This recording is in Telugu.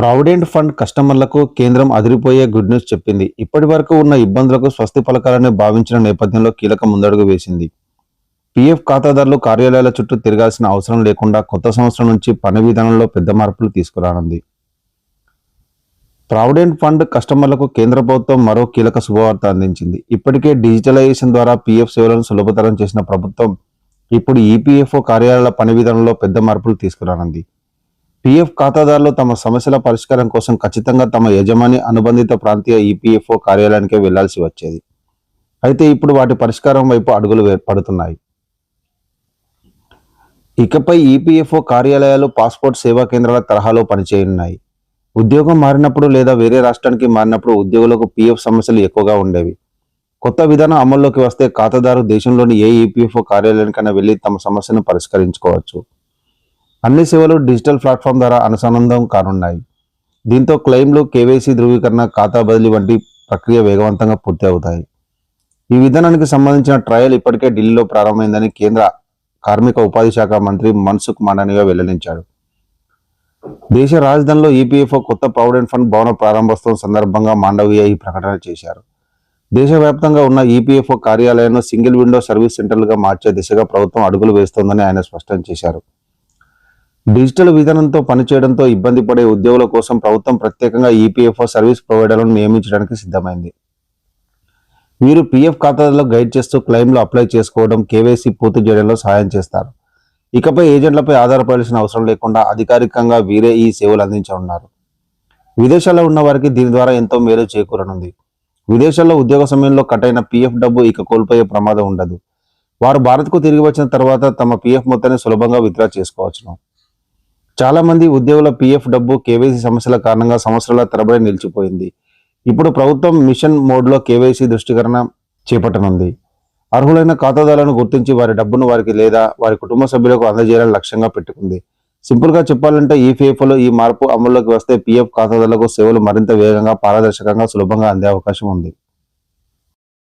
ప్రావిడెంట్ ఫండ్ కస్టమర్లకు కేంద్రం అదిరిపోయే గుడ్ న్యూస్ చెప్పింది. ఇప్పటి వరకు ఉన్న ఇబ్బందులకు స్వస్తి పలకాలని భావించిన నేపథ్యంలో కీలక ముందడుగు వేసింది. పీఎఫ్ ఖాతాదారులు కార్యాలయాల చుట్టూ తిరగాల్సిన అవసరం లేకుండా కొత్త సంవత్సరం నుంచి పని విధానంలో పెద్ద మార్పులు తీసుకురానుంది. ప్రావిడెంట్ ఫండ్ కస్టమర్లకు కేంద్ర ప్రభుత్వం మరో కీలక శుభవార్త అందించింది. ఇప్పటికే డిజిటలైజేషన్ ద్వారా పీఎఫ్ సేవలను సులభతరం చేసిన ప్రభుత్వం ఇప్పుడు ఈపీఎఫ్ఓ కార్యాలయాల పని విధానంలో పెద్ద మార్పులు తీసుకురానుంది. పీఎఫ్ ఖాతాదారులు తమ సమస్యల పరిష్కారం కోసం ఖచ్చితంగా తమ యజమాని అనుబంధిత ప్రాంతీయ ఈపీఎఫ్ఓ కార్యాలయానికే వెళ్లాల్సి వచ్చేది. అయితే ఇప్పుడు వాటి పరిష్కారం వైపు అడుగులు పడుతున్నాయి. ఇకపై ఈపీఎఫ్ఓ కార్యాలయాలు పాస్పోర్ట్ సేవా కేంద్రాల తరహాలో పనిచేయనున్నాయి. ఉద్యోగం మారినప్పుడు లేదా వేరే రాష్ట్రానికి మారినప్పుడు ఉద్యోగులకు పీఎఫ్ సమస్యలు ఎక్కువగా ఉండేవి. కొత్త విధానం అమల్లోకి వస్తే ఖాతాదారు దేశంలోని ఏ ఈపీఎఫ్ఓ కార్యాలయానికైనా వెళ్లి తమ సమస్యను పరిష్కరించుకోవచ్చు. అన్ని సేవలు డిజిటల్ ప్లాట్ఫామ్ ద్వారా అనుసంధానం కానున్నాయి. దీంతో క్లెయిమ్లు, కేవైసీ ధృవీకరణ, ఖాతా బదిలీ వంటి ప్రక్రియ వేగవంతంగా పూర్తి అవుతాయి. ఈ విధానానికి సంబంధించిన ట్రయల్ ఇప్పటికే ఢిల్లీలో ప్రారంభమైందని కేంద్ర కార్మిక ఉపాధి శాఖ మంత్రి మన్సుఖ్ మాండవీయ వెల్లడించాడు. దేశ రాజధానిలో ఈపీఎఫ్ఓ కొత్త ప్రావిడెంట్ ఫండ్ భవన ప్రారంభోత్సవం సందర్భంగా మాండవీయ ఈ ప్రకటన చేశారు. దేశవ్యాప్తంగా ఉన్న ఈపీఎఫ్ఓ కార్యాలయాలను సింగిల్ విండో సర్వీస్ సెంటర్లుగా మార్చే దిశగా ప్రభుత్వం అడుగులు వేస్తోందని ఆయన స్పష్టం చేశారు. డిజిటల్ విధానంతో పనిచేయడంతో ఇబ్బంది పడే ఉద్యోగుల కోసం ప్రభుత్వం ప్రత్యేకంగా ఈపీఎఫ్ఓ సర్వీస్ ప్రొవైడర్లను నియమించడానికి సిద్ధమైంది. వీరు పీఎఫ్ ఖాతాదారులకు గైడ్ చేస్తూ క్లెయిమ్లు అప్లై చేసుకోవడం, కేవైసీ పూర్తి చేయడంలో సహాయం చేస్తారు. ఇకపై ఏజెంట్లపై ఆధారపడాల్సిన అవసరం లేకుండా అధికారికంగా వీరే ఈ సేవలు అందించనున్నారు. విదేశాల్లో ఉన్న వారికి దీని ద్వారా ఎంతో మేలు చేకూరనుంది. విదేశాల్లో ఉద్యోగ సమయంలో కట్టైన పీఎఫ్ డబ్బు ఇక కోల్పోయే ప్రమాదం ఉండదు. వారు భారత్కు తిరిగి వచ్చిన తర్వాత తమ పీఎఫ్ మొత్తాన్ని సులభంగా విత్డ్రా చేసుకోవచ్చును. చాలా మంది ఉద్యోగుల పీఎఫ్ డబ్బు కేవైసీ సమస్యల కారణంగా సంవత్సరాల తరబడి నిలిచిపోయింది. ఇప్పుడు ప్రభుత్వం మిషన్ మోడ్లో కేవైసీ దృష్టీకరణ చేపట్టనుంది. అర్హులైన ఖాతాదారులను గుర్తించి వారి డబ్బును వారికి లేదా వారి కుటుంబ సభ్యులకు అందజేయాలని లక్ష్యంగా పెట్టుకుంది. సింపుల్గా చెప్పాలంటే ఈపీఎఫ్ఓలో ఈ మార్పు అమల్లోకి వస్తే పీఎఫ్ ఖాతాదారులకు సేవలు మరింత వేగంగా, పారదర్శకంగా, సులభంగా అందే అవకాశం ఉంది.